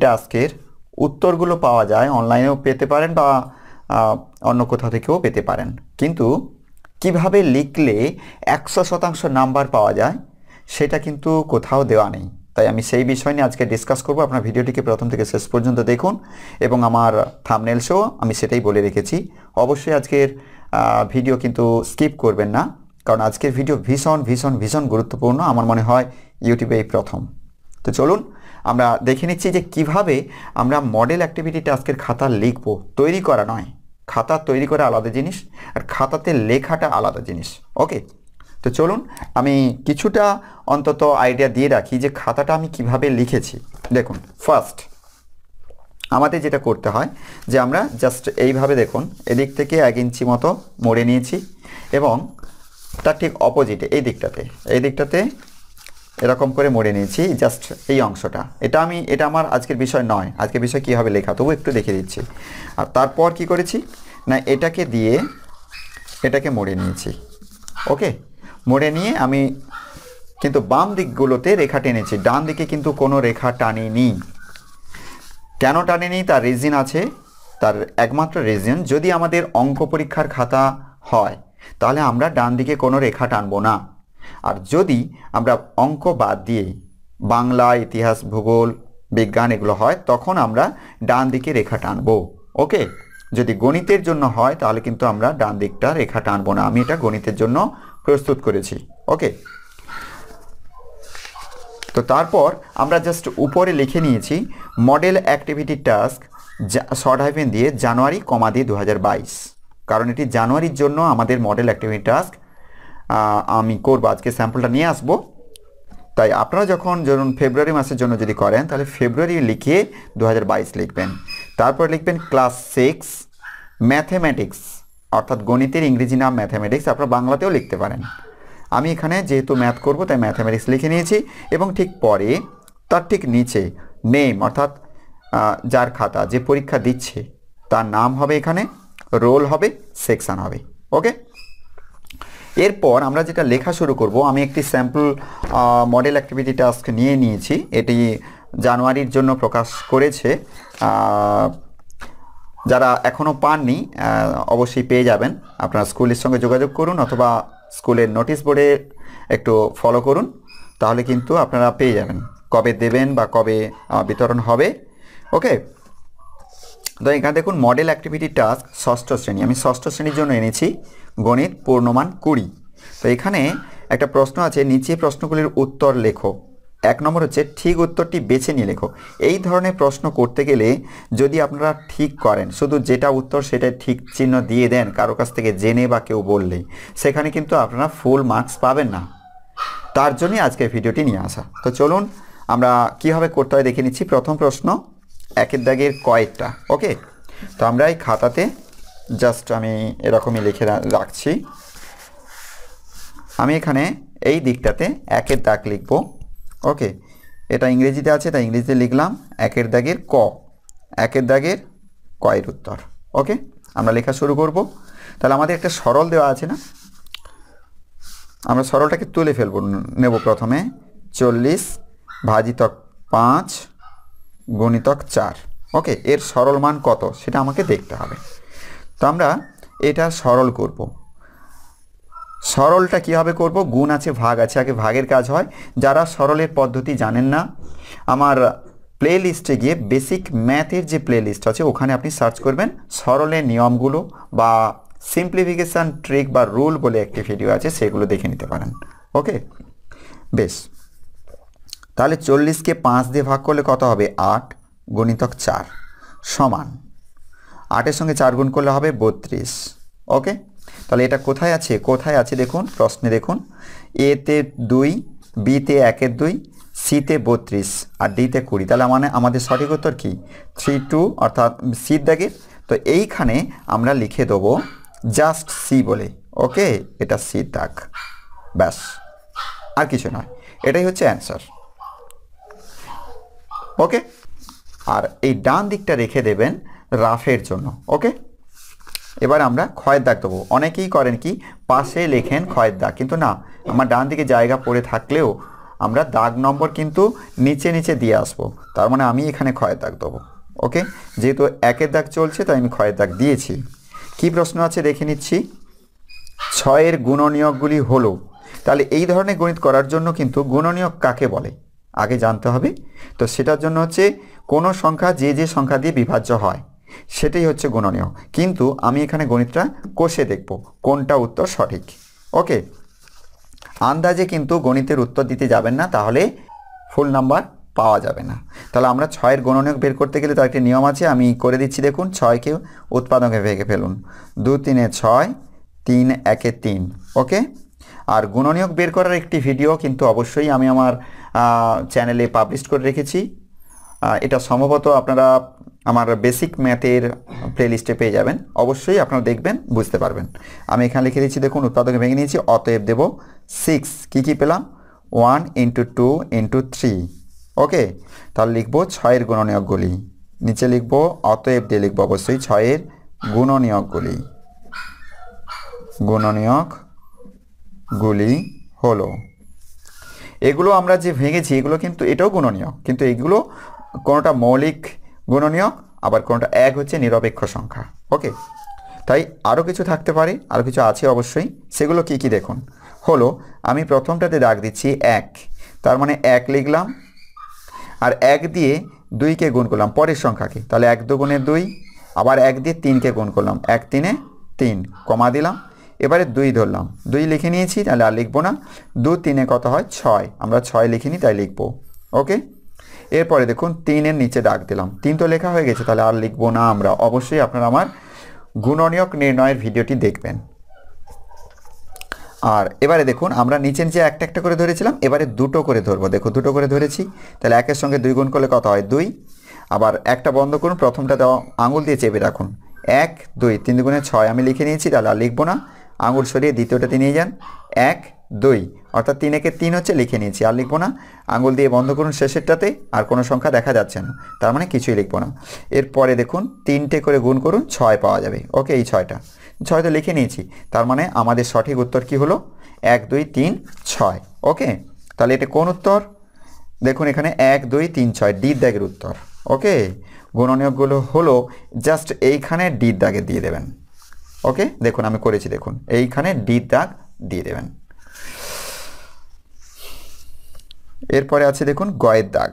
টাস্কের উত্তরগুলো পাওয়া যায়, অনলাইনেও পেতে পারেন বা অন্য কোথাও থেকেও পেতে পারেন, কিন্তু কিভাবে লিখলে 100% নাম্বার পাওয়া যায় সেটা কিন্তু কোথাও দেওয়া নেই। তাই আমি সেই বিষয় নিয়ে আজকে ডিসকাস করব। আপনার ভিডিওটিকে প্রথম থেকে শেষ পর্যন্ত দেখুন এবং আমার থাম্বনেলসেও আমি সেটাই বলে রেখেছি। অবশ্যই আজকের ভিডিও কিন্তু স্কিপ করবেন না, কারণ আজকের ভিডিও ভীষণ ভীষণ ভীষণ গুরুত্বপূর্ণ। আমার মনে হয় ইউটিউবে এই প্রথম। তো চলুন আমরা দেখে নিচ্ছি যে কিভাবে আমরা মডেল অ্যাক্টিভিটি টাস্কের খাতা লিখব। তৈরি করা নয়, খাতা তৈরি করা আলাদা জিনিস আর খাতাতে লেখাটা আলাদা জিনিস। ওকে, তো চলুন আমি কিছুটা অন্তত আইডিয়া দিয়ে রাখি যে খাতাটা আমি কিভাবে লিখেছি। দেখুন, ফার্স্ট আমাদের যেটা করতে হয় যে আমরা জাস্ট এইভাবে, দেখুন এদিক থেকে 1 ইঞ্চি মতো মোড়ে নিয়েছি এবং তার ঠিক অপোজিটে এই দিকটাতে এরকম করে মোড়ে নিয়েছি, জাস্ট এই অংশটা। এটা আমার আজকের বিষয় নয়, আজকের বিষয় কীভাবে লেখা, তবু একটু দেখে দিচ্ছি। আর তারপর কি করেছি না, এটাকে দিয়ে এটাকে মোড়ে নিয়েছি। ওকে, মোড়ে নিয়ে আমি কিন্তু বাম দিকগুলোতে রেখা টেনেছি, ডান দিকে কিন্তু কোনো রেখা টানিনি। কেন টানিনি তার রিজন আছে, তার একমাত্র রিজন, যদি আমাদের অঙ্ক পরীক্ষার খাতা হয় তাহলে আমরা ডান দিকে কোনো রেখা টানবো না। আর যদি আমরা অঙ্ক বাদ দিয়ে বাংলা, ইতিহাস, ভূগোল, বিজ্ঞান এগুলো হয় তখন আমরা ডান দিকে রেখা টানবো। ওকে, যদি গণিতের জন্য হয় তাহলে কিন্তু আমরা ডান দিকটা রেখা টানবো না। আমি এটা গণিতের জন্য প্রস্তুত করেছি। ওকে, তো তারপর আমরা জাস্ট উপরে লিখে নিয়েছি model activity task short hyphen দিয়ে জানুয়ারি কমা দিয়ে 2022, কারণ এটি জানুয়ারির জন্য আমাদের মডেল অ্যাক্টিভিটি টাস্ক আমি করবো। আজকে স্যাম্পলটা নিয়ে আসবো। তাই আপনারা যখন ফেব্রুয়ারি মাসের জন্য যদি করেন তাহলে ফেব্রুয়ারি লিখে 2022 লিখবেন। তারপর লিখবেন ক্লাস 6 ম্যাথমেটিক্স, অর্থাৎ গণিতের ইংরেজি নাম ম্যাথমেটিক্স, আপনারা বাংলাতেও লিখতে পারেন। আমি এখানে যেহেতু ম্যাথ করব তাই ম্যাথমেটিক্স লিখে নিয়েছি এবং ঠিক পরে তার ঠিক নিচে নেম, অর্থাৎ যার খাতা যে পরীক্ষা দিচ্ছে তার নাম হবে, এখানে রোল হবে, সেকশন হবে। ওকে, এরপর আমরা যেটা লেখা শুরু করব, আমি একটি স্যাম্পল মডেল অ্যাক্টিভিটি টাস্ক নিয়ে নিয়েছি। এটি জানুয়ারির জন্য প্রকাশ করেছে, যারা এখনও পাননি অবশ্যই পেয়ে যাবেন। আপনারা স্কুলের সঙ্গে যোগাযোগ করুন অথবা স্কুলের নোটিশ বোর্ডে একটু ফলো করুন, তাহলে কিন্তু আপনারা পেয়ে যাবেন কবে দেবেন বা কবে বিতরণ হবে। ওকে, তো এখানে দেখুন মডেল অ্যাক্টিভিটি টাস্ক ষষ্ঠ শ্রেণী, আমি ষষ্ঠ শ্রেণীর জন্য এনেছি গণিত পূর্ণমান 20। তো এখানে একটা প্রশ্ন আছে, নিচে প্রশ্নগুলির উত্তর লেখো। 1 নম্বর হচ্ছে ঠিক উত্তরটি বেছে নিয়ে লেখো। এই ধরনের প্রশ্ন করতে গেলে যদি আপনারা ঠিক করেন, শুধু যেটা উত্তর সেটাই ঠিক চিহ্ন দিয়ে দেন কারো কাছ থেকে জেনে বা কেউ বললেই, সেখানে কিন্তু আপনারা ফুল মার্কস পাবেন না। তার জন্যই আজকের ভিডিওটি নিয়ে আসা। তো চলুন আমরা কীভাবে করতে হয় দেখে নিচ্ছি। প্রথম প্রশ্ন 1 দাগের কয়েকটা। ওকে, তো আমরা এই খাতাতে জাস্ট আমি এরকমই লিখে রাখছি। আমি এখানে এই দিকটাতে 1 দাগ লিখব। ওকে, এটা ইংরেজিতে আছে তাই ইংরেজিতে লিখলাম 1 দাগের ক, 1 দাগের কয়ের উত্তর। ওকে, আমরা লেখা শুরু করব। তাহলে আমাদের একটা সরল দেওয়া আছে না, আমরা সরলটাকে তুলে নেব প্রথমে। 40 ভাজিতক 5 গুণিতক 4। ওকে, এর সরল মান কত সেটা আমাকে দেখতে হবে। তো আমরা এটা সরল করব। সরলটা কীভাবে করব, গুণ আছে ভাগ আছে, আগে ভাগের কাজ হয়। যারা সরলের পদ্ধতি জানেন না, আমার প্লে লিস্টে গিয়ে বেসিক ম্যাথের যে প্লে লিস্ট আছে ওখানে আপনি সার্চ করবেন সরলের নিয়মগুলো বা সিম্পলিফিকেশান ট্রিক বা রুল বলে একটি ভিডিও আছে, সেগুলো দেখে নিতে পারেন। ওকে, বেশ, তাহলে 40কে 5 দিয়ে ভাগ করলে কত হবে, 8 গুণিতক 4 সমান 8-এর সঙ্গে 4 গুণ করলে হবে 32। ওকে, তাহলে এটা কোথায় আছে দেখুন, প্রশ্নে দেখুন, এতে 2, বিতে 1-এর 2, সিতে 32 আর ডিতে 20। তাহলে মানে আমাদের সঠিক উত্তর কি 32, অর্থাৎ সি দাগের। তো এইখানে আমরা লিখে দেবো জাস্ট সি বলে। ওকে, এটা সি দাগ, ব্যাস, আর কিছু নয়, এটাই হচ্ছে অ্যান্সার। ওকে, আর এই ডান দিকটা রেখে দেবেন রাফের জন্য। ওকে, এবার আমরা ক্ষয়ের দাগ দেবো। অনেকেই করেন কি পাশে লেখেন ক্ষয়ের দাগ, কিন্তু না, আমার ডান দিকে জায়গা পড়ে থাকলেও আমরা দাগ নম্বর কিন্তু নিচে নিচে দিয়ে আসবো। তার মানে আমি এখানে ক্ষয়ের দাগ দেবো। ওকে, যেহেতু একের দাগ চলছে তাই আমি ক্ষয়ের দাগ দিয়েছি। কি প্রশ্ন আছে দেখে নিচ্ছি। 6-এর গুণনীয়কগুলি হলো। তাহলে এই ধরনের গণিত করার জন্য কিন্তু গুণনীয়ক কাকে বলে আগে জানতে হবে। তো সেটার জন্য হচ্ছে কোনো সংখ্যা যে যে সংখ্যা দিয়ে বিভাজ্য হয় সেটাই হচ্ছে গুণনীয়ক। কিন্তু আমি এখানে গণিতটা কষে দেখব কোনটা উত্তর সঠিক। ওকে, আন্দাজে কিন্তু গণিতের উত্তর দিতে যাবেন না, তাহলে ফুল নাম্বার পাওয়া যাবে না। তাহলে আমরা 6-এর গুণনীয়ক বের করতে গেলে তার একটি নিয়ম আছে, আমি করে দিচ্ছি। দেখুন, 6কে উৎপাদকে ভেঙে ফেলুন। 2 3 6, 3 1 3। ওকে, আর গুণনীয়ক বের করার একটি ভিডিও কিন্তু অবশ্যই আমি আমার চ্যানেলে পাবলিশ করে রেখেছি। এটা সম্ভবত আপনারা আমার বেসিক ম্যাথের প্লেলিস্টে পেয়ে যাবেন। অবশ্যই আপনারা দেখবেন, বুঝতে পারবেন। আমি এখানে লিখে দিচ্ছি, দেখুন উৎপাদকে ভেঙে নিয়েছি। অতএব দেব 6। কী পেলাম? 1 × 2 × 3। ওকে, তাহলে লিখবো 6-এর গুণনীয়কগুলি। নিচে লিখবো অতএব দিয়ে লিখবো অবশ্যই 6-এর গুণনীয়কগুলি হলো। এগুলো আমরা যে ভেঙেছি এগুলো কিন্তু এটাও গুণনীয়ক, কিন্তু এগুলো কোনোটা মৌলিক গুণনীয়ক, আবার কোনোটা এক হচ্ছে নিরপেক্ষ সংখ্যা। ওকে, তাই আরও কিছু থাকতে পারে, আরও কিছু আছে অবশ্যই। সেগুলো কি কি দেখুন। হলো, আমি প্রথমটাতে দাগ দিচ্ছি 1, তার মানে 1 লিখলাম, আর 1 দিয়ে 2কে গুণ করলাম পরের সংখ্যাকে, তাহলে 1 2 × 2, আবার 1 দিয়ে 3কে গুণ করলাম, 1 3 3, কমা দিলাম। এবারে 2 ধরলাম, 2 লিখে নিয়েছি, তাহলে আর লিখবো না। 2 3 কত হয়? 6, আমরা 6 লিখিনি তাই লিখবো। ওকে, এরপরে দেখুন 3-এর নিচে দাগ দিলাম। 3 তো লেখা হয়ে গেছে, তাহলে আর লিখবো না আমরা। অবশ্যই আপনারা আমার গুণনীয়ক নির্ণয়ের ভিডিওটি দেখবেন। আর এবারে দেখুন, আমরা নিচে নিচে একটা একটা করে ধরেছিলাম, এবারে দুটো করে ধরবো। দেখো, দুটো করে ধরেছি, তাহলে 1-এর সঙ্গে 2 গুণ করলে কত হয়? 2। আবার একটা বন্ধ করুন, প্রথমটা দেওয়া আঙুল দিয়ে চেপে রাখুন। 1 2, 3 2 6 আমি লিখে নিয়েছি, তাহলে আর লিখবো না। আঙুল সরিয়ে দ্বিতীয়টাতে নিয়ে যান। 1 2, অর্থাৎ 3 1 3 হচ্ছে, লিখে নিয়েছি, আর লিখবো না। আঙুল দিয়ে বন্ধ করুন শেষেরটাতে, আর কোনো সংখ্যা দেখা যাচ্ছে না, তার মানে কিছুই লিখবো না। এরপরে দেখুন 3টে করে গুণ করুন, 6 পাওয়া যাবে। ওকে, এই 6টা 6 তো লিখে নিয়েছি, তার মানে আমাদের সঠিক উত্তর কি হলো? 1 2 3 6। ওকে, তাহলে এটা কোন উত্তর? দেখুন এখানে 1 2 3 6 ডি দাগের উত্তর। ওকে, গুণনীয়কগুলো হলো জাস্ট এইখানে ডি দাগে দিয়ে দেবেন। ওকে, দেখুন আমি করেছি, দেখুন এইখানে ডি দাগ দিয়ে দেবেন। এরপরে আছে দেখুন গয়ের দাগ।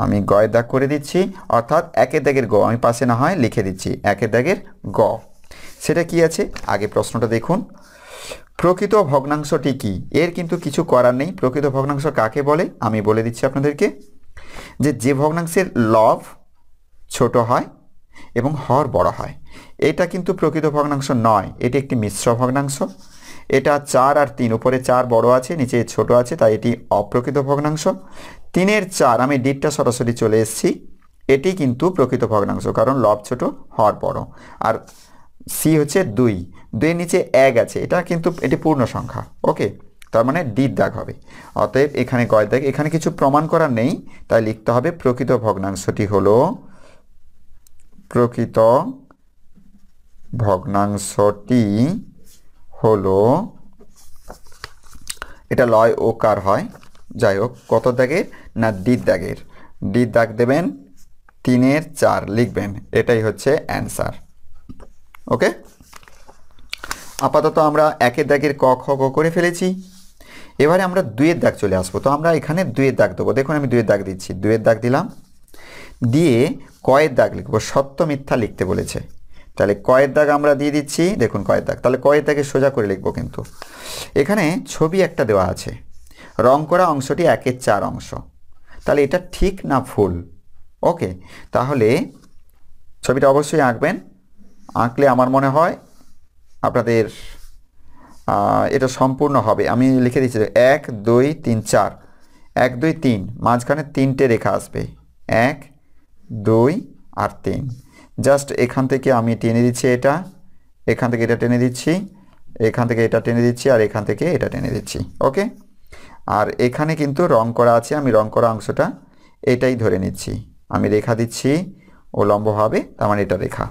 আমি গয়ের দাগ করে দিচ্ছি, অর্থাৎ 1-এর দাগের গ, আমি পাশে না হয় লিখে দিচ্ছি 1-এর দাগের গ। সেটা কি আছে আগে প্রশ্নটা দেখুন। প্রকৃত ভগ্নাংশটি কি? এর কিন্তু কিছু করার নেই। প্রকৃত ভগ্নাংশ কাকে বলে আমি বলে দিচ্ছি আপনাদেরকে, যে ভগ্নাংশের লব ছোট হয় এবং হর বড় হয়, এটা কিন্তু প্রকৃত ভগ্নাংশ নয়, এটি একটি মিশ্র ভগ্নাংশ। এটা 4 আর 3, উপরে 4 বড় আছে, নিচে ছোট আছে, তাই এটি অপ্রকৃত ভগ্নাংশ। 3-এর 4, আমি ডিটটা সরাসরি চলে এসেছি, এটি কিন্তু প্রকৃত ভগ্নাংশ, কারণ লব ছোট হর বড়। আর সি হচ্ছে 2, 2-এর নিচে 1 আছে, এটা কিন্তু এটি পূর্ণ সংখ্যা। ওকে, তার মানে ডির দাগ হবে। অতএব এখানে গয়ের দাগ, এখানে কিছু প্রমাণ করার নেই, তাই লিখতে হবে প্রকৃত ভগ্নাংশটি হলো এটা লয় ও কার হয়, যাই হোক, কত দাগের? না ডির দাগের। ডির দাগ দেবেন, 3-এর 4 লিখবেন, এটাই হচ্ছে অ্যান্সার। ওকে, আপাতত আমরা 1-এর দাগের ক খ গ করে ফেলেছি। এবারে আমরা 2-এর দাগ চলে আসবো। তো আমরা এখানে 2-এর দাগ দেবো। দেখুন আমি 2-এর দাগ দিচ্ছি, 2-এর দাগ দিলাম, দিয়ে কয়ের দাগ লিখবো। সত্য মিথ্যা লিখতে বলেছে, তাহলে কয়ের দাগ আমরা দিয়ে দিচ্ছি। দেখুন কয়ের দাগ, তাহলে কয়ের দাগে সোজা করে লিখবো। কিন্তু এখানে ছবি একটা দেওয়া আছে, রং করা অংশটি 1-এর 4 অংশ, তাহলে এটা ঠিক না ভুল? ওকে, তাহলে ছবিটা অবশ্যই আঁকবেন। আঁকলে আমার মনে হয় আপনাদের এটা সম্পূর্ণ হবে। আমি লিখে দিচ্ছি 1 2 3 4, 1 2 3, মাঝখানে 3টে রেখা আসবে, 1 2 আর 3। জাস্ট এখান থেকে আমি টেনে দিচ্ছি, এটা এখান থেকে এটা টেনে দিচ্ছি, এখান থেকে এটা টেনে দিচ্ছি, আর এখান থেকে এটা টেনে দিচ্ছি। ওকে, আর এখানে কিন্তু রং করা আছে, আমি রং করা অংশটা এটাই ধরে নিচ্ছি, আমি রেখা দিচ্ছি উলম্বভাবে, তার মানে এটা রেখা।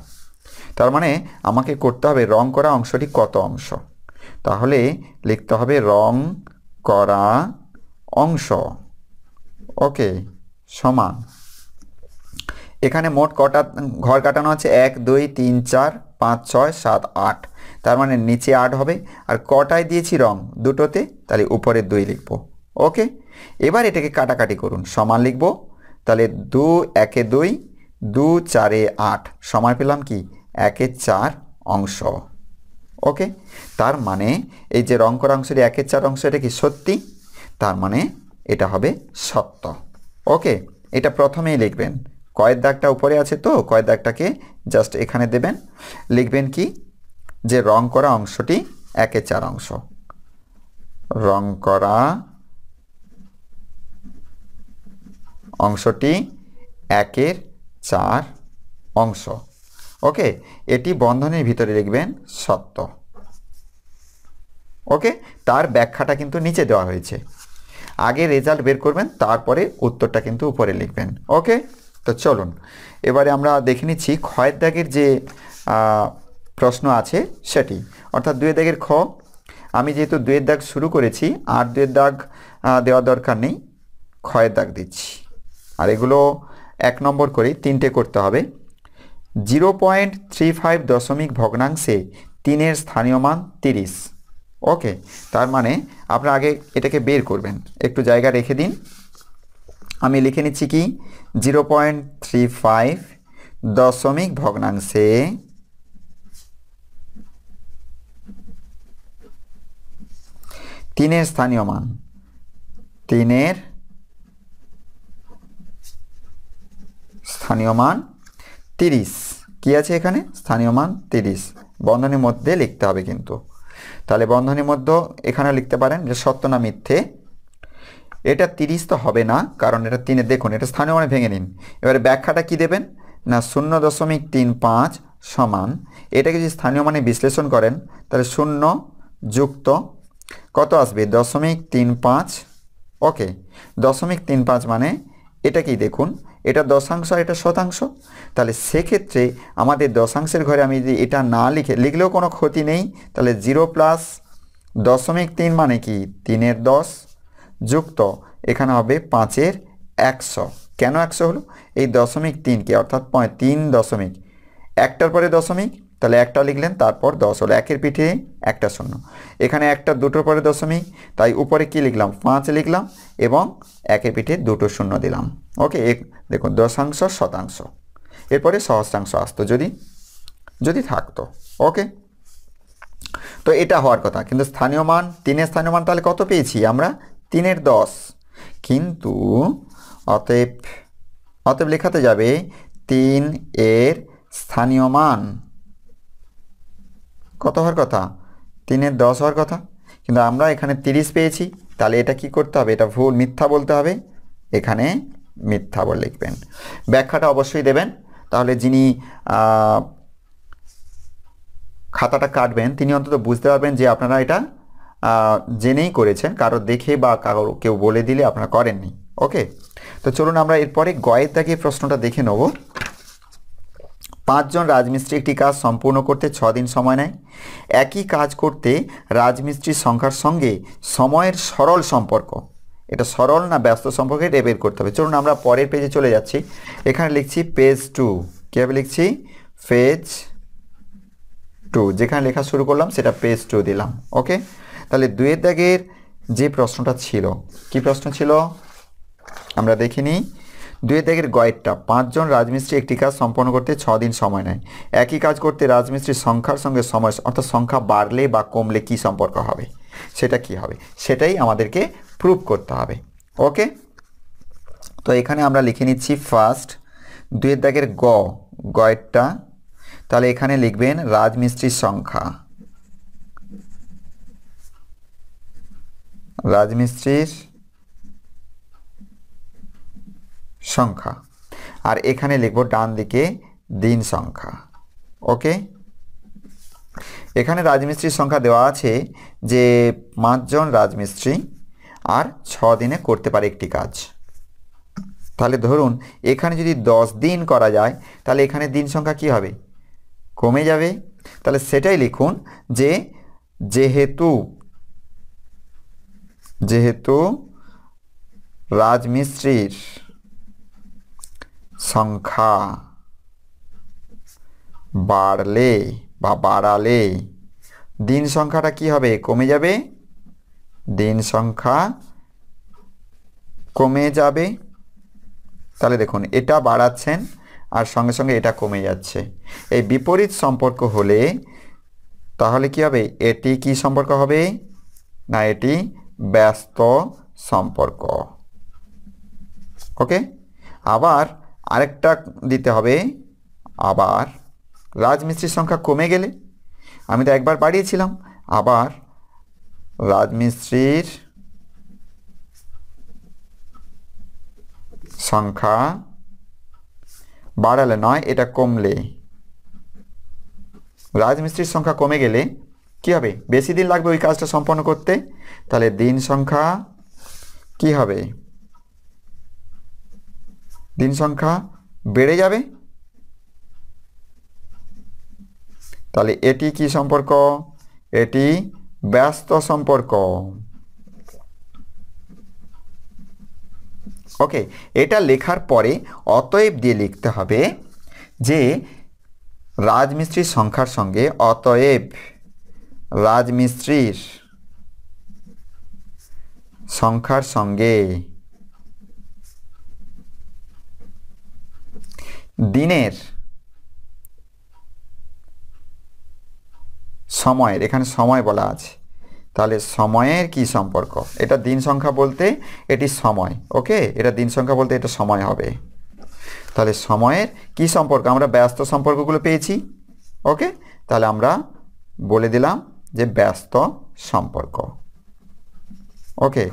তার মানে আমাকে করতে হবে রং করা অংশটি কত অংশ, তাহলে লিখতে হবে রং করা অংশ, ওকে, সমান। এখানে মোট কটা ঘর কাটানো আছে? 1 2 3 4 5 6 7 8, তার মানে নিচে 8 হবে। আর কটায় দিয়েছি রং? দুটোতে, তাহলে উপরে 2 লিখব। ওকে, এবার এটাকে কাটাকাটি করুন, সমান লিখব। তাহলে 2 1 এ 2, 2 4 এ 8, সমান পেলাম কি 1 এ 4 অংশ। ওকে, তার মানে এই যে রং করা অংশটি 1 এ 4 অংশ, এটা কি সত্যি? তার মানে এটা হবে সত্য। ওকে, এটা প্রথমেই লিখবেন। কয়ের দাগটা উপরে আছে, তো কয়ের দাগটাকে জাস্ট এখানে দেবেন। লিখবেন কি যে রং করা অংশটি 1 এ 4 অংশ, রং করা অংশটি 1 এর 4 অংশ। ওকে, এটি বন্ধনীর ভিতরে লিখবেন সত্য। ওকে, তার ব্যাখ্যাটা কিন্তু নিচে দেওয়া হয়েছে। আগে রেজাল্ট বের করবেন, তারপরে উত্তরটা কিন্তু উপরে লিখবেন। ওকে, তো চলুন এবারে আমরা দেখে নিচ্ছি ক্ষয়ের দাগের যে প্রশ্ন আছে সেটি, অর্থাৎ 2 দাগের খ। আমি যেহেতু 2 দাগ শুরু করেছি, আর 2 দাগ দেওয়ার দরকার নেই, ক্ষয়ের দাগ দিচ্ছি। আর এগুলো 1 নম্বর করে 3টে করতে হবে। 0.35 দশমিক ভগ্নাংশে 3-এর স্থানীয় মান 30। ওকে, তার মানে আপনারা আগে এটাকে বের করবেন। একটু জায়গা রেখে দিন, আমি লিখে নিচ্ছি কি 0.35 দশমিক ভগ্নাংশে 3-এর স্থানীয় মান, 3-এর স্থানীয় মান 30। কি আছে এখানে? স্থানীয় মান 30, বন্ধনীর মধ্যে লিখতে হবে কিন্তু। তাহলে বন্ধনীর মধ্যে এখানে লিখতে পারেন যে সত্য না মিথ্যে। এটা 30 তো হবে না, কারণ এটা 3-এ, দেখুন এটা স্থানীয় মানে ভেঙে নিন। এবারে ব্যাখ্যাটা কি দেবেন না 0.35 সমান, এটাকে যদি স্থানীয় মানে বিশ্লেষণ করেন তাহলে 0 যুক্ত কত আসবে? 0.35। ওকে, 0.35 মানে এটা কি দেখুন, এটা দশাংশ আর এটা শতাংশ। তাহলে সেক্ষেত্রে আমাদের দশাংশের ঘরে আমি যদি এটা না লিখলেও কোনো ক্ষতি নেই। তাহলে 0 প্লাস 0.3 মানে কি 3-এর 10 যুক্ত এখানে হবে 5-এর 100। কেন 100 হলো? এই 0.3কে, অর্থাৎ 3 দশমিক, একটার পরে দশমিক, তাহলে একটা লিখলেন, তারপর 10 হলো, 1-এর পিঠে একটা শূন্য। এখানে একটা, দুটোর পরে দশমিক, তাই উপরে কি লিখলাম 5 লিখলাম, এবং 1-এর পিঠে দুটো শূন্য দিলাম। ওকে, দেখুন দশাংশ শতাংশ, এরপরে সহস্রাংশ আসতো যদি থাকতো। ওকে, তো এটা হওয়ার কথা, কিন্তু স্থানীয় মান 3-এর স্থানীয় মান তাহলে কত পেয়েছি আমরা? 3-এর 10, কিন্তু অতএব লেখাতে যাবে 3-এর স্থানীয় মান কত হওয়ার কথা? 3-এর 10 হওয়ার কথা, কিন্তু আমরা এখানে 30 পেয়েছি। তাহলে এটা কি করতে হবে? এটা ভুল, মিথ্যা বলতে হবে। এখানে মিথ্যা বলে লিখবেন। ব্যাখ্যাটা অবশ্যই দেবেন, তাহলে যিনি খাতাটা কাটবেন তিনি অন্তত বুঝতে পারবেন যে আপনারা এটা জেনেই করেছেন, কারো দেখে বা কেউ বলে দিলে আপনারা করেননি। ওকে, তো চলুন আমরা এরপরে গয়ের দাগে প্রশ্নটা দেখে নেব। 5 জন রাজমিস্ত্রি একটি কাজ সম্পূর্ণ করতে 6 দিন সময় নেয়। একই কাজ করতে রাজমিস্ত্রির সংখ্যার সঙ্গে সময়ের সরল সম্পর্ক, এটা সরল না ব্যস্ত সম্পর্কে এটা বের করতে হবে। চলুন আমরা পরের পেজে চলে যাচ্ছি। এখানে লিখছি পেজ 2। কীভাবে লিখছি? পেজ 2, যেখানে লেখা শুরু করলাম সেটা পেজ 2 দিলাম। ওকে, তাহলে 2-এর দাগের যে প্রশ্নটা ছিল, কি প্রশ্ন ছিল আমরা দেখিনি। 2-এর দাগের গয়েরটা, 5 জন রাজমিস্ত্রি একটি কাজ সম্পন্ন করতে 6 দিন সময় নেয়। একই কাজ করতে রাজমিস্ত্রির সংখ্যার সঙ্গে সময়, অর্থাৎ সংখ্যা বাড়লে বা কমলে কি সম্পর্ক হবে, সেটা কি হবে, সেটাই আমাদেরকে প্রুভ করতে হবে। ওকে, তো এখানে আমরা লিখে নিচ্ছি ফার্স্ট 2-এর দাগের গয়েরটা, তাহলে এখানে লিখবেন রাজমিস্ত্রির সংখ্যা, রাজমিস্ত্রির সংখ্যা, আর এখানে লিখব ডান দিকে দিন সংখ্যা। ওকে, এখানে রাজমিস্ত্রির সংখ্যা দেওয়া আছে যে 5 জন রাজমিস্ত্রি আর 6 দিনে করতে পারে একটি কাজ। তাহলে ধরুন এখানে যদি 10 দিন করা যায়, তাহলে এখানে দিন সংখ্যা কি হবে? কমে যাবে। তাহলে সেটাই লিখুন যে যেহেতু রাজমিস্ত্রির সংখ্যা বাড়লে বা বাড়ালে দিন সংখ্যাটা কি হবে? কমে যাবে। দিন সংখ্যা কমে যাবে। তাহলে দেখুন এটা বাড়াচ্ছেন আর সঙ্গে সঙ্গে এটা কমে যাচ্ছে। এই বিপরীত সম্পর্ক হলে তাহলে কি হবে? এটি কি সম্পর্ক হবে? না, এটি ব্যস্ত সম্পর্ক। ওকে, আবার আরেকটা দিতে হবে। আবার রাজমিস্ত্রির সংখ্যা কমে গেলে, আমি তো একবার বাড়িয়েছিলাম, আবার রাজমিস্ত্রির সংখ্যা বাড়ালে নয়, এটা কমলে। রাজমিস্ত্রির সংখ্যা কমে গেলে কি হবে? বেশি দিন লাগবে ওই কাজটা সম্পন্ন করতে। তাহলে দিন সংখ্যা কি হবে? দিন সংখ্যা বেড়ে যাবে। তাহলে এটি কি সম্পর্ক? এটি ব্যস্ত সম্পর্ক। ওকে, এটা লেখার পরে অতএব দিয়ে লিখতে হবে যে রাজমিস্ত্রির সংখ্যার সঙ্গে অতএব রাজমিস্ত্রির সংখ্যার সঙ্গে দিনের সময়ের, এখানে সময় বলা আছে, তাহলে সময়ের কি সম্পর্ক? এটা দিন সংখ্যা বলতে এটি সময়। ওকে, এটা দিন সংখ্যা বলতে এটা সময় হবে। তাহলে সময়ের কি সম্পর্ক? আমরা ব্যস্ত সম্পর্কগুলো পেয়েছি। ওকে, তাহলে আমরা বলে দিলাম যে ব্যস্ত সম্পর্ক। ওকে,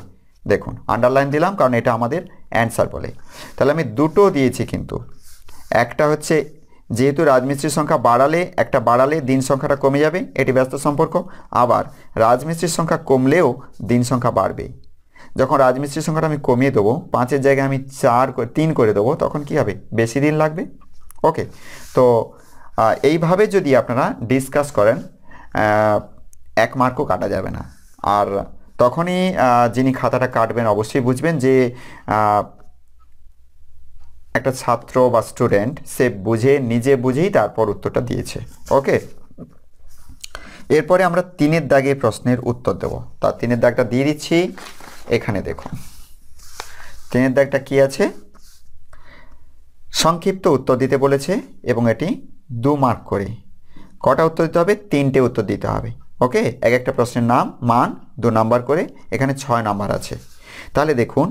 দেখুন আন্ডারলাইন দিলাম কারণ এটা আমাদের অ্যান্সার বলে। তাহলে আমি দুটো দিয়েছি, কিন্তু একটা হচ্ছে যেহেতু রাজমিস্ত্রির সংখ্যা বাড়ালে দিন সংখ্যাটা কমে যাবে, এটি ব্যস্ত সম্পর্ক। আবার রাজমিস্ত্রির সংখ্যা কমলেও দিন সংখ্যা বাড়বে। যখন রাজমিস্ত্রির সংখ্যাটা আমি কমিয়ে দেবো, 5-এর জায়গায় আমি 3 করে দেবো, তখন কি হবে? বেশি দিন লাগবে। ওকে, তো এইভাবে যদি আপনারা ডিসকাস করেন, 1 মার্কও কাটা যাবে না। আর তখনই যিনি খাতাটা কাটবেন অবশ্যই বুঝবেন যে একটা ছাত্র বা স্টুডেন্ট সে নিজে বুঝেই তারপর উত্তরটা দিয়েছে। ওকে, এরপরে আমরা 3-এর দাগে প্রশ্নের উত্তর দেব। তার 3-এর দাগটা দিয়ে দিচ্ছি। এখানে দেখুন 3-এর দাগটা কি আছে? সংক্ষিপ্ত উত্তর দিতে বলেছে এবং এটি 2 মার্ক করে। কটা উত্তর দিতে হবে? 3টে উত্তর দিতে হবে। ওকে, এক একটা প্রশ্নের নাম, মান, 2 নাম্বার করে। এখানে 6 নাম্বার আছে। তাহলে দেখুন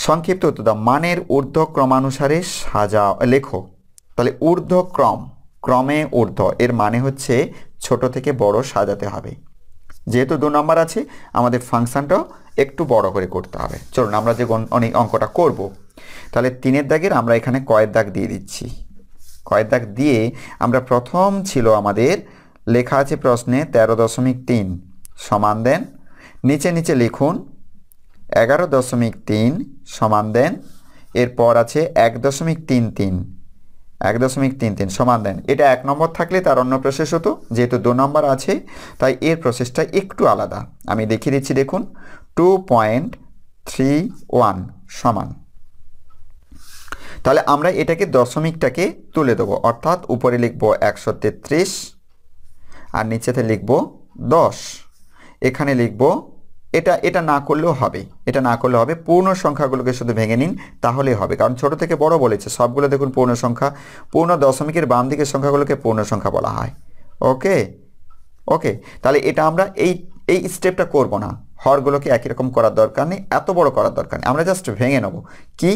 সংক্ষিপ্ত উত্তর দাও। মানের ঊর্ধ্বক্রমানুসারে লেখো। তাহলে ঊর্ধ্বক্রম, ক্রমে ঊর্ধ্ব, এর মানে হচ্ছে ছোট থেকে বড় সাজাতে হবে। যেহেতু 2 নাম্বার আছে, আমাদের ফাংশনটাও একটু বড় করে করতে হবে। চলুন আমরা যে অঙ্কটা করব, তাহলে 3-এর দাগের আমরা এখানে কয়ের দাগ দিয়ে দিচ্ছি। কয়ের দাগ দিয়ে আমরা প্রথম ছিল আমাদের লেখা আছে প্রশ্নে 13.3 সমান দেন, নিচে নিচে লিখুন 11.3 সমান দেন, এরপর আছে 1.33 সমান দেন। এটা 1 নম্বর থাকলে তার অন্য প্রসেস হতো, যেহেতু 2 নম্বর আছে তাই এর প্রসেসটা একটু আলাদা। আমি দেখিয়ে দিচ্ছি, দেখুন 2.31 সমান। তাহলে আমরা এটাকে দশমিকটাকে তুলে দেবো, অর্থাৎ উপরে লিখব 133 আর নিচেতে লিখব 10। এখানে লিখব এটা না করলেও হবে, পূর্ণ সংখ্যাগুলোকে শুধু ভেঙে নিন তাহলেই হবে, কারণ ছোট থেকে বড় বলেছে সবগুলো। দেখুন পূর্ণ সংখ্যা, পূর্ণ দশমিকের বাম দিকের সংখ্যাগুলোকে পূর্ণ সংখ্যা বলা হয়। ওকে, তাহলে এটা আমরা এই স্টেপটা করব না, হরগুলোকে একই রকম করার দরকার নেই, এত বড় করার দরকার নেই, আমরা জাস্ট ভেঙে নেব। কি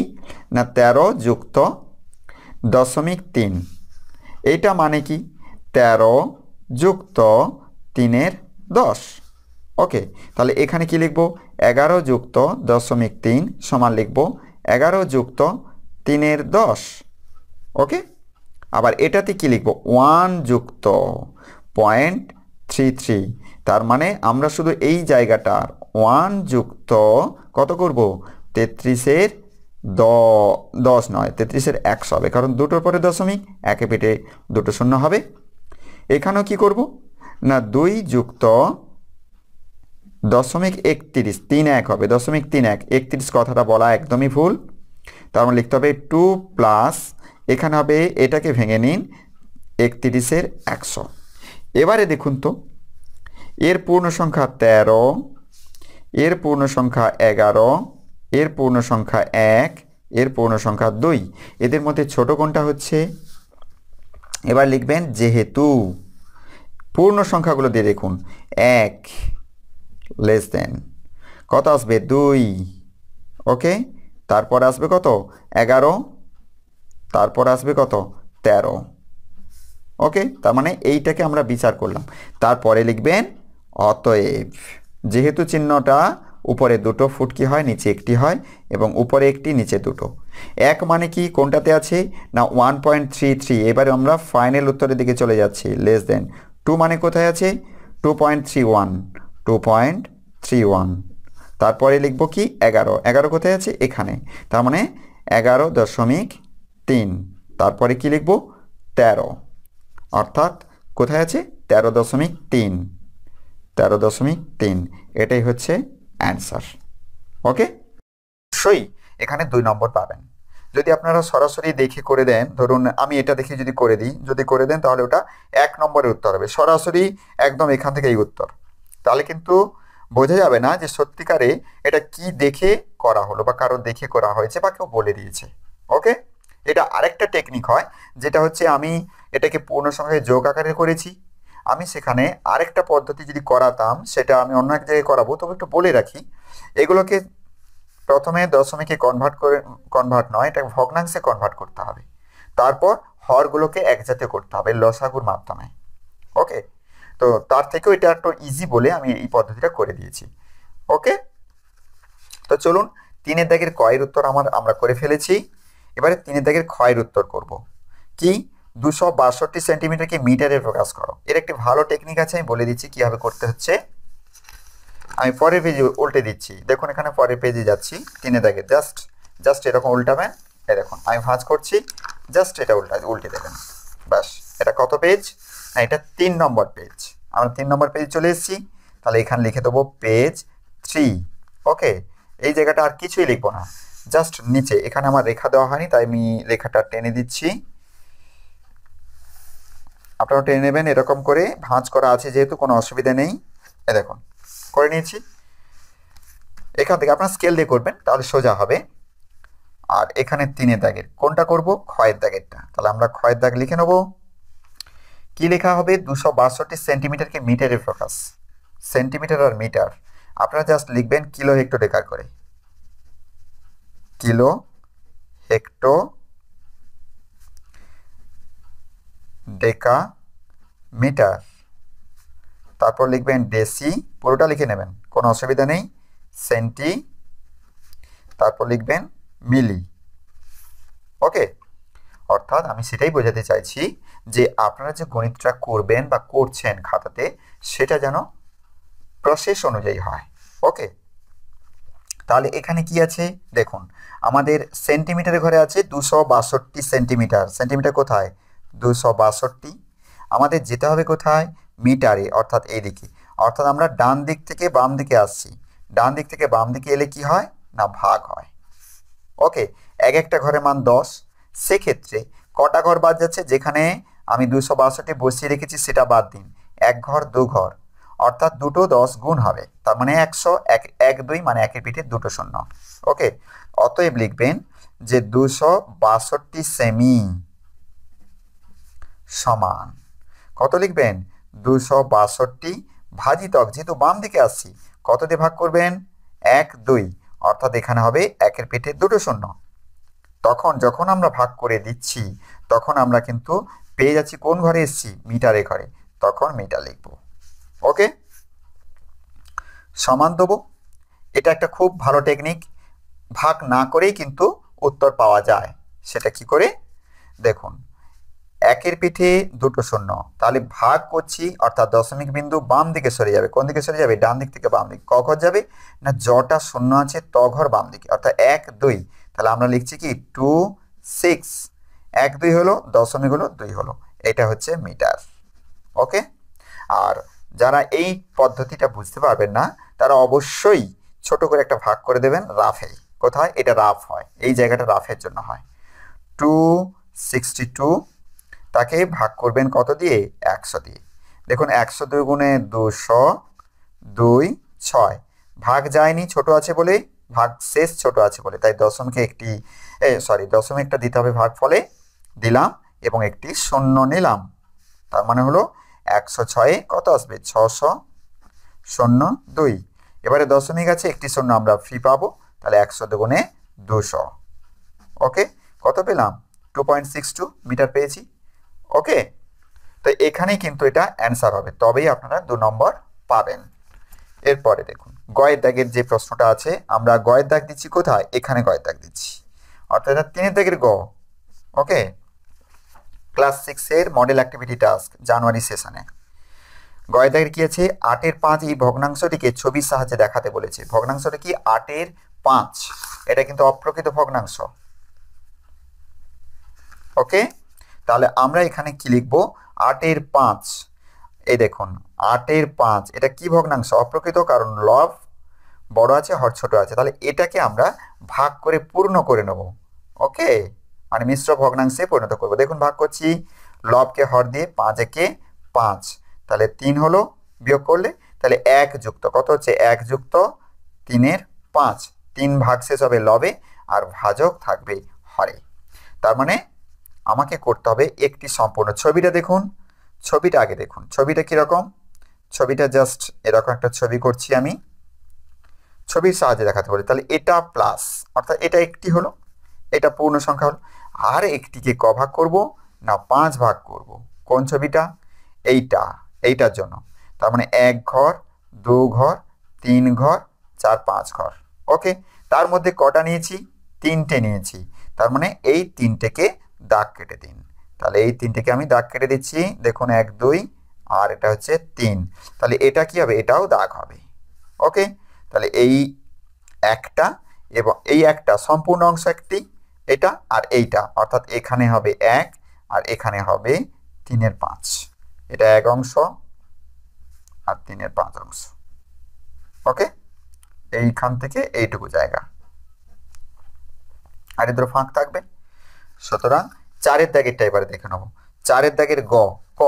না 13 যুক্ত 0.3, এইটা মানে কি 13 যুক্ত 3-এর 10। ওকে, তাহলে এখানে কি লিখব? 11 যুক্ত 0.3 সমান লিখব 11 যুক্ত 3-এর 10। ওকে, আবার এটাতে কি লিখব? 1 যুক্ত 0.33, তার মানে আমরা শুধু এই জায়গাটার 1 যুক্ত কত করব? 33-এর 10 নয়, 33-এর 100 হবে, কারণ দুটোর পরে দশমিক, একে পেটে দুটো শূন্য হবে। এখানেও কি করব না 2 যুক্ত .31 31 হবে 0.31 31 কথাটা বলা একদমই ভুল। তার মানে লিখতে হবে 2 প্লাস এখানে হবে এটাকে ভেঙে নিন 31-এর 100। এবারে দেখুন তো এর পূর্ণ সংখ্যা 13, এর পূর্ণ সংখ্যা 11, এর পূর্ণ সংখ্যা 1, এর পূর্ণ সংখ্যা 2। এদের মধ্যে ছোট কোনটা হচ্ছে? এবার লিখবেন যেহেতু পূর্ণ সংখ্যাগুলো দিয়ে দেখুন 1 লেস দেন কত আসবে 2, ওকে, তারপর আসবে কত 11, তারপর আসবে কত 13, ওকে। তার মানে এইটাকে আমরা বিচার করলাম। তারপরে লিখবেন অতএব, যেহেতু চিহ্নটা উপরে দুটো ফুটকি হয় নিচে একটি হয় এবং উপরে একটি নিচে দুটো। এক মানে কি কোনটাতে আছে না 1.33। এবারে আমরা ফাইনাল উত্তরের দিকে চলে যাচ্ছি। লেস দেন 2 মানে কোথায় আছে 2.31 2.31। তারপরে লিখব কি 11 11 কোথায় আছে এখানে, তার মানে 11.3। তারপরে কি লিখব 13, অর্থাৎ কোথায় আছে 13.3 13.3। এটাই হচ্ছে অ্যান্সার, ওকে। অবশ্যই এখানে 2 নম্বর পাবেন। যদি আপনারা সরাসরি দেখে করে দেন, ধরুন আমি এটা দেখে যদি করে দিই, যদি করে দেন তাহলে ওটা 1 নম্বরের উত্তর হবে, সরাসরি একদম এখান থেকে এই উত্তর। তাহলে কিন্তু বোঝা যাবে না যে সত্যিকারে এটা কি দেখে করা হলো বা কারো দেখে করা হয়েছে বা কেউ বলে দিয়েছে, ওকে। এটা আরেকটা টেকনিক হয়, যেটা হচ্ছে আমি এটাকে পূর্ণ সংখ্যায় যোগ আকারে করেছি। আমি সেখানে আরেকটা পদ্ধতি যদি করাতাম, সেটা আমি অন্য এক জায়গায় করাবো, তবে একটু বলে রাখি। এগুলোকে প্রথমে দশমিকে কনভার্ট নয়, এটা ভগ্নাংশে কনভার্ট করতে হবে। তারপর হরগুলোকে একজাতীয় করতে হবে লসাগুর মাধ্যমে, ওকে। তো তার থেকেও এটা একটু ইজি বলে আমি এই পদ্ধতিটা করে দিয়েছি, ওকে। তো চলুন 3-এর দাগের কয়ের উত্তর আমরা করে ফেলেছি। এবারে 3-এর দাগের ক্ষয়ের উত্তর করব। কি 262 সেন্টিমিটারকে মিটারে প্রকাশ করো। এর একটি ভালো টেকনিক আছে, আমি বলে দিচ্ছি কিভাবে করতে হচ্ছে। আমি পরের পেজে উল্টে দিচ্ছি, দেখুন এখানে পরের পেজে যাচ্ছি। 3-এর দাগে জাস্ট এরকম উল্টাবেন। এই দেখুন আমি ভাঁজ করছি, জাস্ট এটা উল্টে দেবেন, ব্যাস। এটা কত পেজ না এটা 3 নম্বর পেজ। আমরা 3 নম্বর পেজে চলে এসেছি। তাহলে এখানে লিখে দেবো পেজ 3, ওকে। এই জায়গাটা আর কিছুই লিখবো না, জাস্ট নিচে এখানে আমার রেখা দেওয়া হয়নি, তাই আমি রেখাটা টেনে দিচ্ছি। আপনারা টেনে নেবেন এরকম করে, ভাঁজ করা আছে যেহেতু কোনো অসুবিধা নেই। এই দেখুন করে নিয়েছি। এখান থেকে আপনার স্কেল দিয়ে করবেন তাহলে সোজা হবে। আর এখানে 3-এর দাগের কোনটা করব, ক্ষয়ের দাগেরটা। তাহলে আমরা ক্ষয়ের দাগ লিখে নেব। কি লেখা হবে 262 সেন্টিমিটারকে মিটারে প্রকাশ। সেন্টিমিটার আর মিটার আপনারা জাস্ট লিখবেন কিলো হেক্টোডেকার করে, কিলো হেক্টো ডেকা মিটার। তারপর লিখবেন ডেসি, পুরোটা লিখে নেবেন কোনো অসুবিধা নেই, সেন্টি, তারপর লিখবেন মিলি, ওকে। অর্থাৎ আমি সেটাই বোঝাতে চাইছি যে আপনারা যে গণিতটা করবেন বা করছেন খাতাতে, সেটা যেন প্রসেস অনুযায়ী হয়, ওকে। তাহলে এখানে কি আছে দেখুন, আমাদের সেন্টিমিটারের ঘরে আছে 262 সেন্টিমিটার। সেন্টিমিটার কোথায় 262। আমাদের যেতে হবে কোথায় মিটারে, অর্থাৎ এইদিকে। অর্থাৎ আমরা ডান দিক থেকে বাম দিকে আসছি, ডান দিক থেকে বাম দিকে এলে কি হয় না ভাগ হয়, ওকে। এক একটা ঘরের মান 10। সেক্ষেত্রে কটা ঘর বাদ যাচ্ছে, যেখানে আমি 262 বসিয়ে রেখেছি সেটা বাদ দিন, 1 ঘর 2 ঘর, অর্থাৎ দুটো 10 গুণ হবে, তার মানে 100 1 2 মানে একের পিঠে দুটো শূন্য, ওকে। অতএব লিখবেন যে 262 সেমি সমান কত লিখবেন 262 ভাজিতক, যেহেতু বাম দিকে আসছি কত দিয়ে ভাগ করবেন 1 2, অর্থাৎ এখানে হবে একের পিঠে দুটো শূন্য। তখন যখন আমরা ভাগ করে দিচ্ছি তখন আমরা কিন্তু পেয়ে যাচ্ছি কোন ঘরে এসেছি মিটারে ঘরে, তখন মিটার লিখব, ওকে। সমান দেবো, এটা একটা খুব ভালো টেকনিক। ভাগ না করেই কিন্তু উত্তর পাওয়া যায়। সেটা কি করে দেখুন, একের পিঠে দুটো শূন্য, তাহলে ভাগ করছি অর্থাৎ দশমিক বিন্দু বাম দিকে সরে যাবে। কোন দিকে সরে যাবে ডান দিক থেকে বাম দিকে। ক ঘর যাবে না জটা শূন্য আছে ত ঘর বাম দিকে, অর্থাৎ 1 2। তাহলে আমরা লিখছি কি 2 6, 1 2 হলো, দশমিক হলো 2 হলো, এটা হচ্ছে মিটার, ওকে। আর যারা এই পদ্ধতিটা বুঝতে পারবেন না তারা অবশ্যই ছোট করে একটা ভাগ করে দেবেন রাফে। কোথায় এটা রাফ হয়, এই জায়গাটা রাফের জন্য হয়। 262 তাকে ভাগ করবেন কত দিয়ে? 100 দিয়ে। দেখুন 102 গুণে 200, 2 6, ভাগ যায়নি ছোট আছে বলে, ভাগ শেষ ছোট আছে বলে, তাই দশমিকটা দিতে হবে ভাগ ফলে, দিলাম এবং একটি শূন্য নিলাম। তার মানে হলো 106 কত আসবে? 602। এবারে দশমিক আছে, একটি শূন্য আমরা ফ্রি পাবো, তাহলে 100 গুণে 200। ওকে, কত পেলাম? 2.62 মিটার পেয়েছি। ওকে, তো এখানেই কিন্তু এটা অ্যান্সার হবে, তবেই আপনারা 2 নম্বর পাবেন। এরপরে দেখুন গয়ের দাগের যে প্রশ্নটা আছে, আমরা গয়ের দাগ দিচ্ছি কোথায়? এখানে গয়ের দাগ দিচ্ছি, অর্থাৎ 3 দাগের গ। ওকে, ক্লাস 6 এর মডেল অ্যাক্টিভিটি টাস্ক জানুয়ারি সেশনে। গয়ের দাগের কি আছে? 8-এর 5 এই ভগ্নাংশটিকে ছবির সাহায্যে দেখাতে বলেছে। ভগ্নাংশটা কি? 8-এর 5, এটা কিন্তু অপ্রকৃত ভগ্নাংশ। ওকে, তাহলে আমরা এখানে কি লিখবো? 8-এর 5, এই দেখুন 8-এর 5 এটা কি ভগ্নাংশ? অপ্রকৃত, কারণ লব বড় আছে হর ছোট আছে, তাহলে এটাকে আমরা ভাগ করে পূর্ণ করে নেব। ওকে, মানে মিশ্র ভগ্নাংশে পরিণত করব। দেখুন ভাগ করছি, লবকে হর দিয়ে 5 একে 5, তাহলে 3 হলো, বিয়োগ করলে তাহলে 1 যুক্ত কত হচ্ছে? 1 যুক্ত 3-এর 5, 3 ভাগ শেষ হবে লবে আর ভাজক থাকবে হরে। তার মানে আমাকে করতে হবে একটি সম্পূর্ণ। ছবিটা দেখুন, ছবিটা আগে দেখুন, ছবিটা কিরকম? ছবিটা জাস্ট এরকম একটা ছবি করছি আমি, ছবির সাহায্যে দেখাতে বলি। তাহলে এটা প্লাস, অর্থাৎ এটা একটি হলো, এটা পূর্ণ সংখ্যা হলো, আর একটিকে ক ভাগ করব না 5 ভাগ করব। কোন ছবিটা? এইটার জন্য। তার মানে 1 ঘর, 2 ঘর, 3 ঘর, 4 5 ঘর। ওকে, তার মধ্যে কটা নিয়েছি? 3টে নিয়েছি, তার মানে এই 3টেকে দাগ কেটে দিন। তাহলে এই 3টেকে আমি দাগ কেটে দিচ্ছি, দেখুন 1 2 আর এটা হচ্ছে 3, তাহলে এটা কি হবে? এটাও দাগ হবে। ওকে, তাহলে এই একটা এবং এই একটা সম্পূর্ণ অংশ একটি, এটা আর এইটা, অর্থাৎ এখানে হবে 1 আর এখানে হবে 3-এর 5, এটা 1 অংশ আর 3-এর 5 অংশ। ওকে, এইখান থেকে এইটুকু জায়গা, আর এদের ফাঁক থাকবে। সুতরাং 4-এর দাগেরটা এবারে দেখে নেব। 4-এর দাগের গ, ক।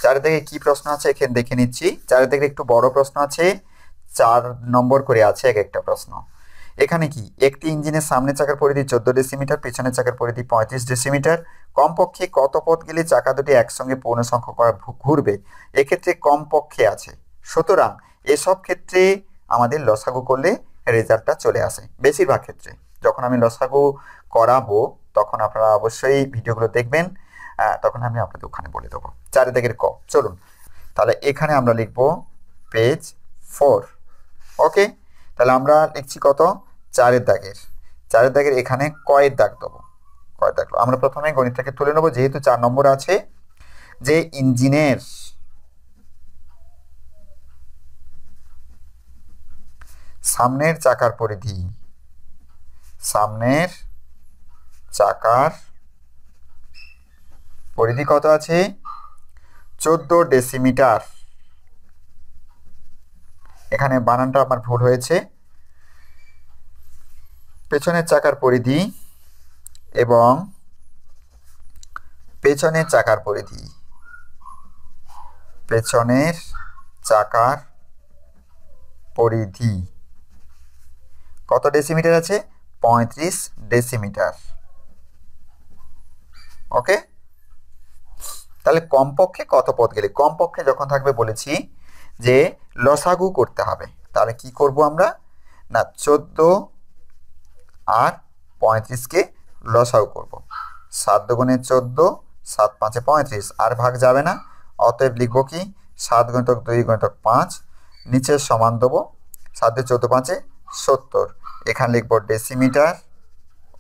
4-এর দাগে কি প্রশ্ন আছে এখানে দেখে নিচ্ছি। 4-এর দাগের একটু বড় প্রশ্ন আছে, 4 নম্বর করে আছে এক একটা প্রশ্ন। এখানে কি? একটি ইঞ্জিনের সামনের চাকার পরিধি 14 ডেসিমিটার, পেছনের চাকার পরিধি 35 ডেসিমিটার। কমপক্ষে কত পথ গেলে চাকা দুটি একসঙ্গে পূর্ণ সংখ্যক ঘুরবে? এক্ষেত্রে কমপক্ষে আছে, সুতরাং এসব ক্ষেত্রে আমাদের লসাগু করলে রেজাল্টটা চলে আসে। বেশিরভাগ ক্ষেত্রে যখন আমি লসাগু করাবো তখন আপনারা অবশ্যই ভিডিওগুলো দেখবেন, তখন আমি আপনাদের ওখানে বলে দেবো। 4-এর দাগের ক। চলুন তাহলে এখানে আমরা লিখবো পেজ 4। ওকে, তাহলে আমরা লিখছি কত? 4-এর দাগের এখানে কয়ের দাগ দেবো, কয়ের দাগ। আমরা প্রথমে গণিতটাকে তুলে নেবো, যেহেতু 4 নম্বর আছে, যে ইঞ্জিনের সামনের চাকার পরিধি, সামনের চাকার পরিধি কত আছে? 14 ডেসিমিটার। এখানে বানানটা আমার ভুল হয়েছে। পেছনের চাকার পরিধি এবং পেছনের চাকার পরিধি, পেছনের চাকার পরিধি কত ডেসিমিটার আছে? 35 ডেসিমিটার। ওকে, তাহলে কমপক্ষে কত পথ গেলে? কমপক্ষে যখন থাকবে বলেছি যে লসাগু করতে হবে, তাহলে কি করব আমরা? না 14 আর 35কে লসাগু করব। 7 দুগুণে 14, 7 5-এ 35, আর ভাগ যাবে না, অতএব লিখবো কি? 7 গুণিতক 2 গুণিতক 5, নিচের সমান দেবো, 7 দিয়ে 14 5-এ 70, এখানে লিখবো ডেসিমিটার।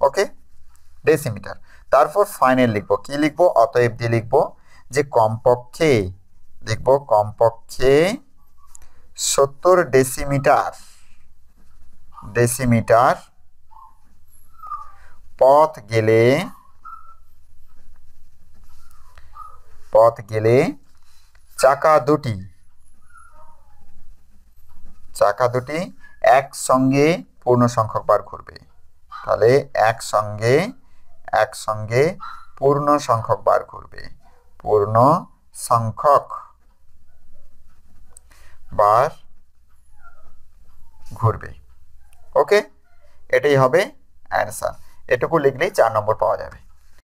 ওকে, ডেসিমিটার। তারপর ফাইনাল লিখবো, কি লিখবো? অতএব দিয়ে লিখবো যে কমপক্ষে, লিখবো কমপক্ষে 70 ডেসিমিটার পথ গেলে চাকা দুটি চাকা দুটি একসঙ্গে পূর্ণ সংখ্যক বার ঘুরবে। তাহলে একসঙ্গে পূর্ণ সংখ্যক বার ঘুরবে, পূর্ণ সংখ্যক বার ঘুরবে। ওকে, এটাই হবে অ্যান্সার। এটুকু লিখলেই 4 নম্বর পাওয়া যাবে।